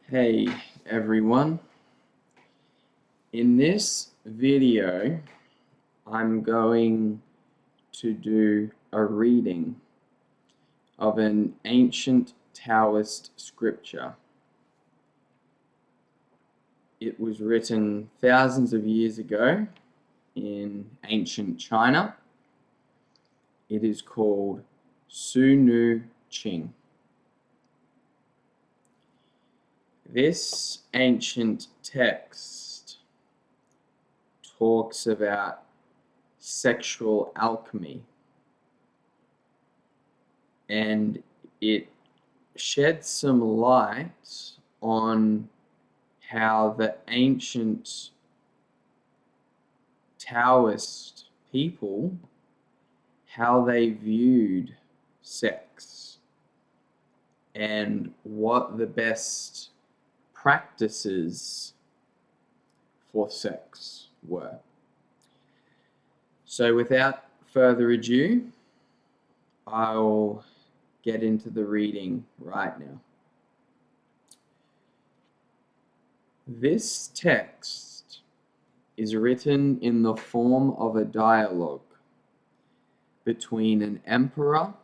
Hey everyone, in this video I'm going to do a reading of an ancient Taoist scripture. It was written thousands of years ago in ancient China. It is called Ching. This ancient text talks about sexual alchemy, and it sheds some light on how the ancient Taoist people, how they viewed sex and what the best practices for sex were. So without further ado, I'll get into the reading right now. This text is written in the form of a dialogue between an emperor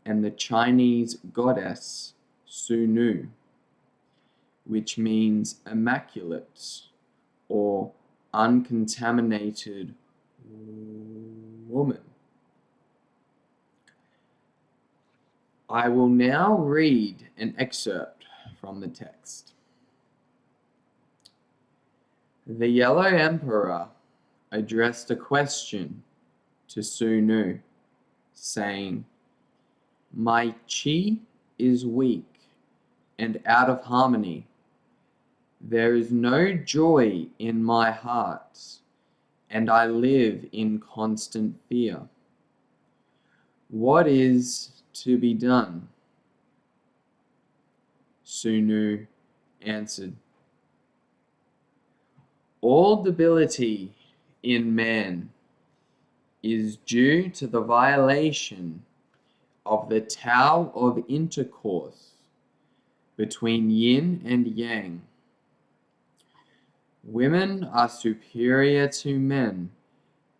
and the Chinese goddess Sunu, which means immaculate or uncontaminated woman. I will now read an excerpt from the text. The Yellow Emperor addressed a question to Sunu, saying, "My qi is weak and out of harmony. There is no joy in my heart, and I live in constant fear. What is to be done?" Sunu answered, "All debility in man is due to the violation of the Tao of intercourse between yin and yang. Women are superior to men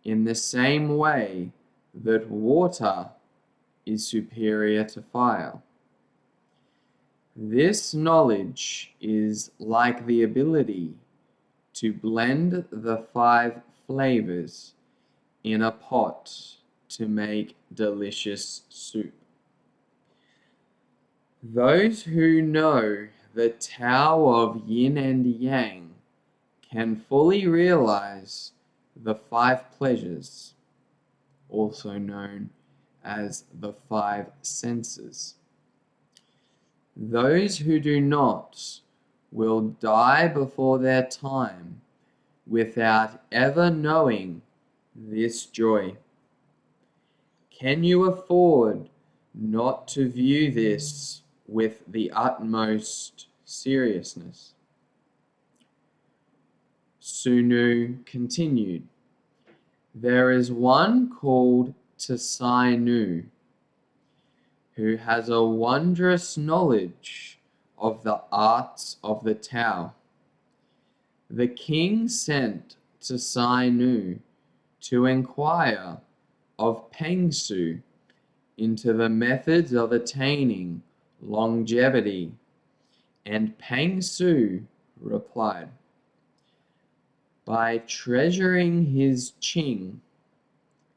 in the same way that water is superior to fire. This knowledge is like the ability to blend the 5 flavors in a pot to make delicious soup. Those who know the Tao of yin and yang can fully realize the 5 pleasures, also known as the 5 senses. Those who do not will die before their time without ever knowing this joy. Can you afford not to view this with the utmost seriousness?" Sunu continued, "There is one called Tsai Nu, who has a wondrous knowledge of the arts of the Tao. The king sent Tsai Nu to inquire of Peng Su into the methods of attaining longevity, and Peng Su replied, 'By treasuring his Ching,'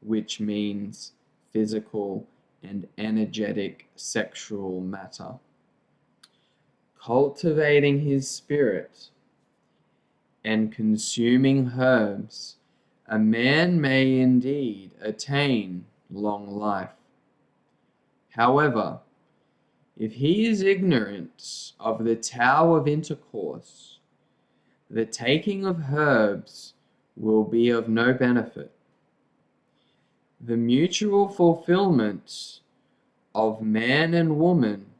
which means physical and energetic sexual matter, cultivating his spirit, and consuming herbs, a man may indeed attain long life. However, if he is ignorant of the Tao of intercourse, the taking of herbs will be of no benefit. The mutual fulfillment of man and woman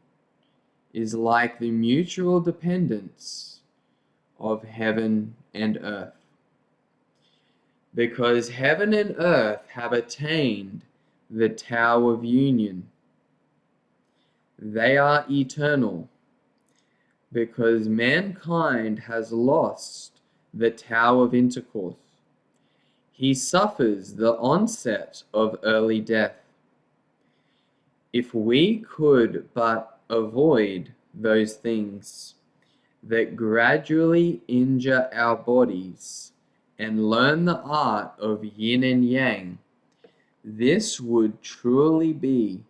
is like the mutual dependence of heaven and earth. Because heaven and earth have attained the Tao of union, they are eternal. because mankind has lost the Tao of intercourse. He suffers the onset of early death. If we could but avoid those things that gradually injure our bodies and learn the art of yin and yang, this would truly be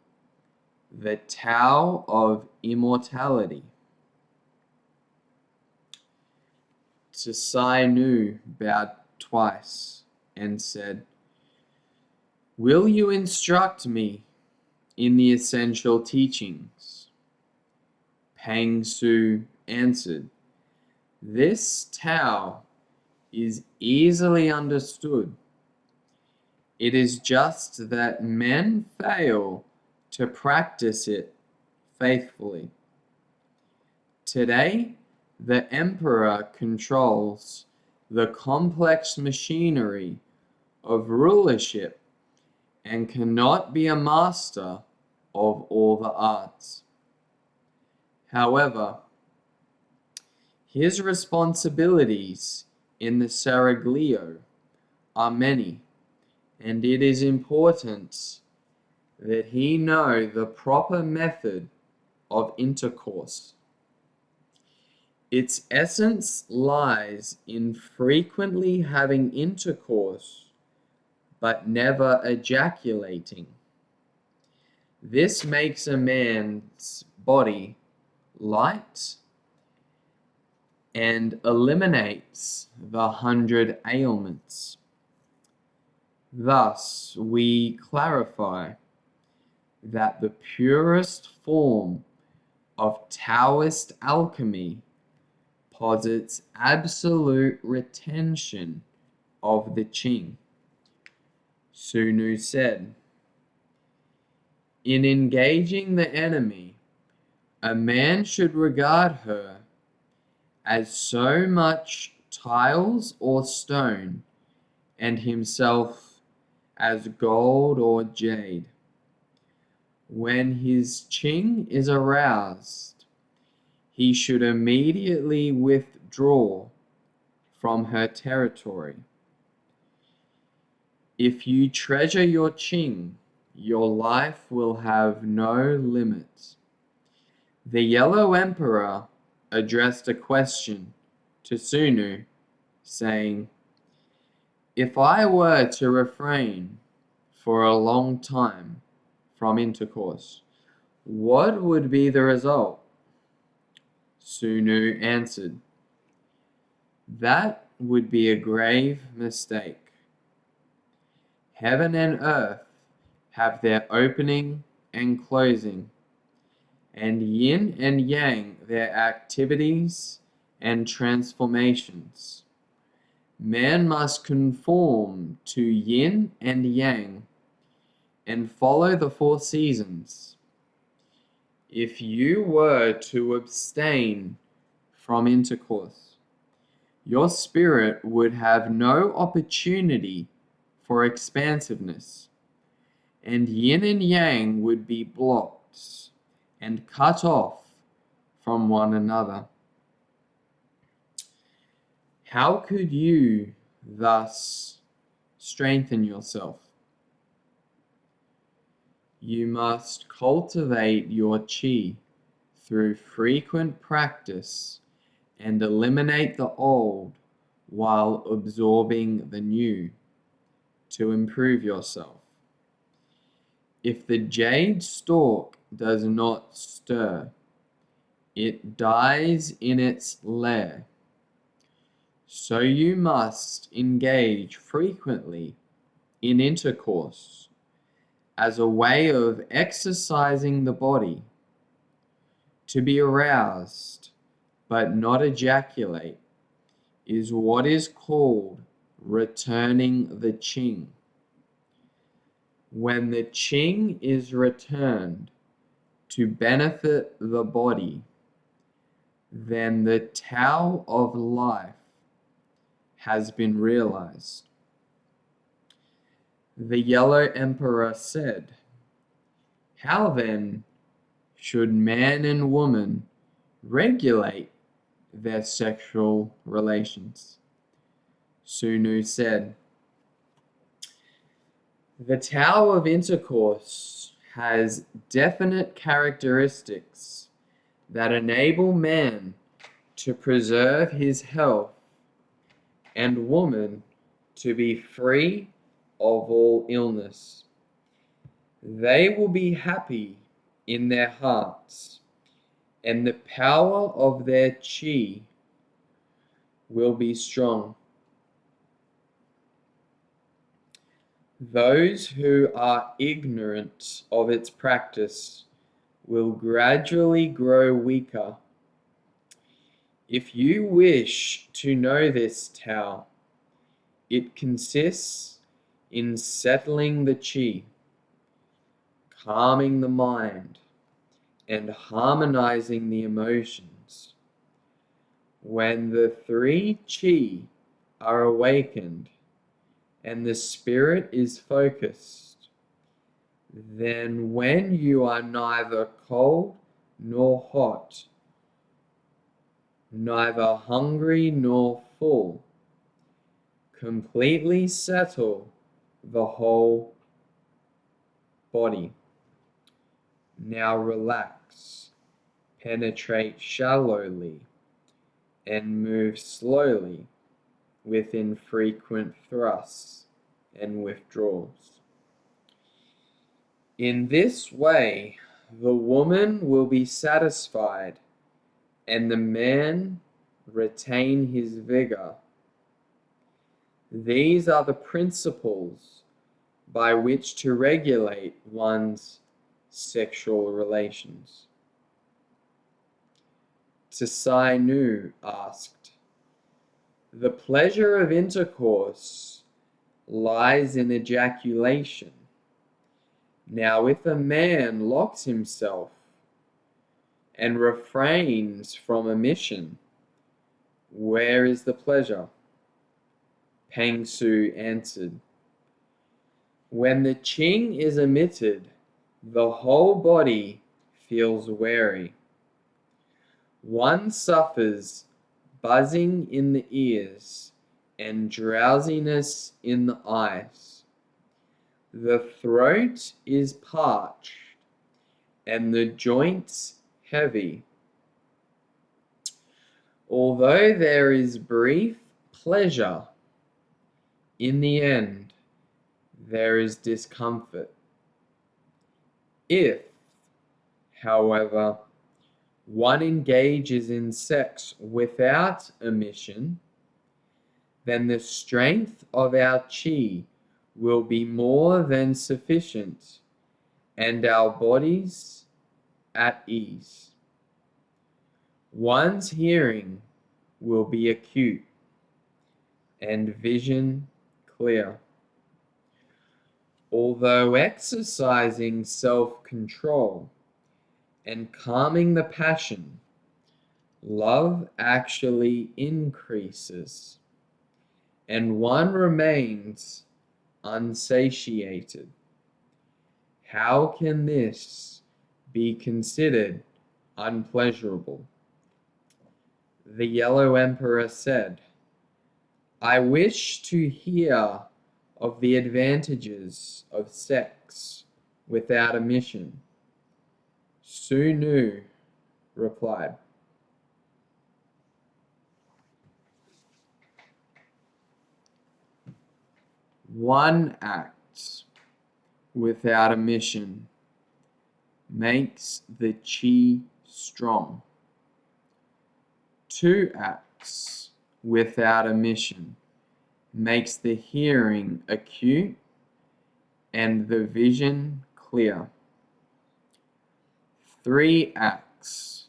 the Tao of immortality. Tsai Nu bowed twice and said, "Will you instruct me in the essential teachings?" Pang Su answered, "This Tao is easily understood. It is just that men fail to practice it faithfully. Today, the emperor controls the complex machinery of rulership and cannot be a master of all the arts. However, his responsibilities in the seraglio are many, and it is important that he know the proper method of intercourse. Its essence lies in frequently having intercourse but never ejaculating. This makes a man's body light and eliminates the 100 ailments. Thus, we clarify that the purest form of Taoist alchemy posits absolute retention of the Ching." Sunu said, "In engaging the enemy, a man should regard her as so much tiles or stone, and himself as gold or jade. When his Ching is aroused, he should immediately withdraw from her territory. If you treasure your Ching, your life will have no limits." The Yellow Emperor addressed a question to Sunu, saying, "If I were to refrain for a long time from intercourse, what would be the result?" Sunu answered, "That would be a grave mistake. Heaven and earth have their opening and closing, and yin and yang their activities and transformations. Man must conform to yin and yang and follow the 4 seasons. If you were to abstain from intercourse, your spirit would have no opportunity for expansiveness, and yin and yang would be blocked and cut off from one another. How could you thus strengthen yourself? You must cultivate your qi through frequent practice and eliminate the old while absorbing the new to improve yourself. If the jade stalk does not stir, it dies in its lair. So you must engage frequently in intercourse as a way of exercising the body. To be aroused but not ejaculate is what is called returning the Ching. When the Ching is returned to benefit the body, then the Tao of life has been realized." The Yellow Emperor said, "How then should man and woman regulate their sexual relations. Sunu said, "The Tao of intercourse has definite characteristics that enable man to preserve his health and woman to be free of all illness. They will be happy in their hearts, and the power of their Qi will be strong. Those who are ignorant of its practice will gradually grow weaker. If you wish to know this Tao, it consists in settling the Qi, calming the mind, and harmonizing the emotions. When the three Qi are awakened and the spirit is focused, then when you are neither cold nor hot, neither hungry nor full, completely settle the whole body. Now relax, penetrate shallowly, and move slowly with infrequent thrusts and withdrawals. In this way, the woman will be satisfied and the man retain his vigor. These are the principles by which to regulate one's sexual relations." Tsai Nu asked, "The pleasure of intercourse lies in ejaculation. Now if a man locks himself and refrains from emission, where is the pleasure?" Peng Su answered, "When the Ching is emitted, the whole body feels weary. One suffers buzzing in the ears and drowsiness in the eyes. The throat is parched and the joints heavy. Although there is brief pleasure, in the end, there is discomfort. If, however, one engages in sex without emission, then the strength of our Qi will be more than sufficient and our bodies at ease. One's hearing will be acute and vision clear. Although exercising self-control and calming the passion, love actually increases, and one remains unsatiated. How can this be considered unpleasurable?" The Yellow Emperor said, "I wish to hear of the advantages of sex without emission." Sunu replied, "One act without emission makes the Qi strong. Two acts without emission makes the hearing acute and the vision clear. Three acts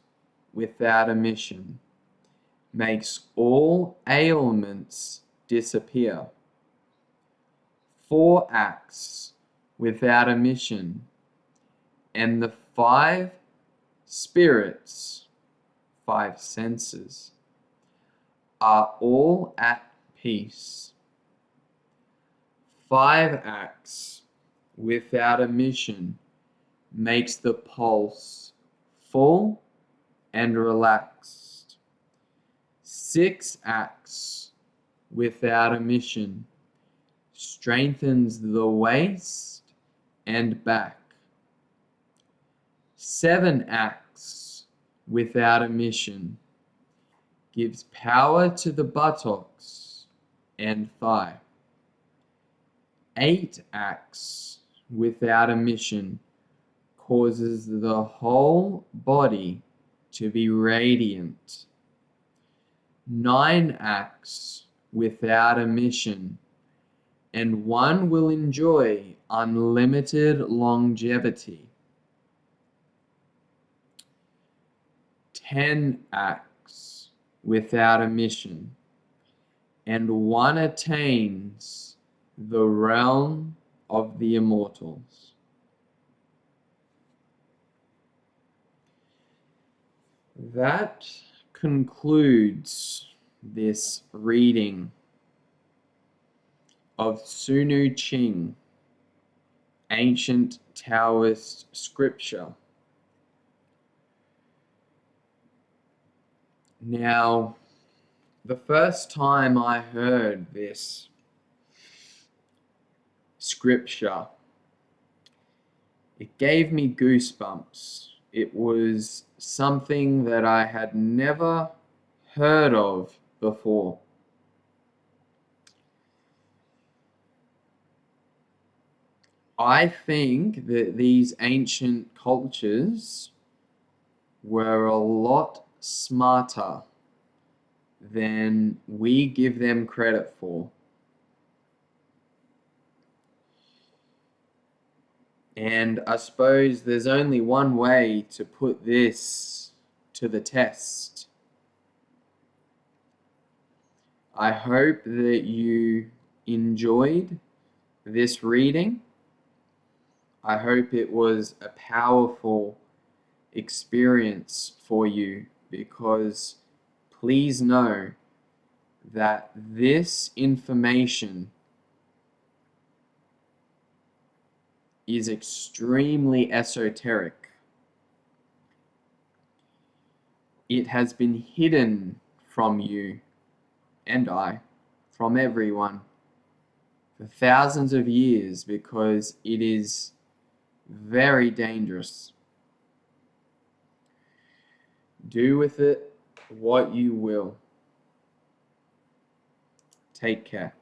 without emission makes all ailments disappear. Four acts without emission and the five spirits, five senses, are all at peace. Five acts without emission makes the pulse full and relaxed. 6 acts without a mission strengthens the waist and back. 7 acts without a mission gives power to the buttocks and thigh. 8 acts without a mission causes the whole body to be radiant. 9 acts without a mission, and one will enjoy unlimited longevity. 10 acts without a mission, and one attains the realm of the immortals. That concludes this reading of Sunu Ching, ancient Taoist scripture. Now, the first time I heard this scripture, it gave me goosebumps. It was something that I had never heard of before. I think that these ancient cultures were a lot smarter than we give them credit for. And I suppose there's only one way to put this to the test. I hope that you enjoyed this reading. I hope it was a powerful experience for you, because please know that this information is extremely esoteric. It has been hidden from you and I, from everyone, for thousands of years, because it is very dangerous. Do with it what you will. Take care.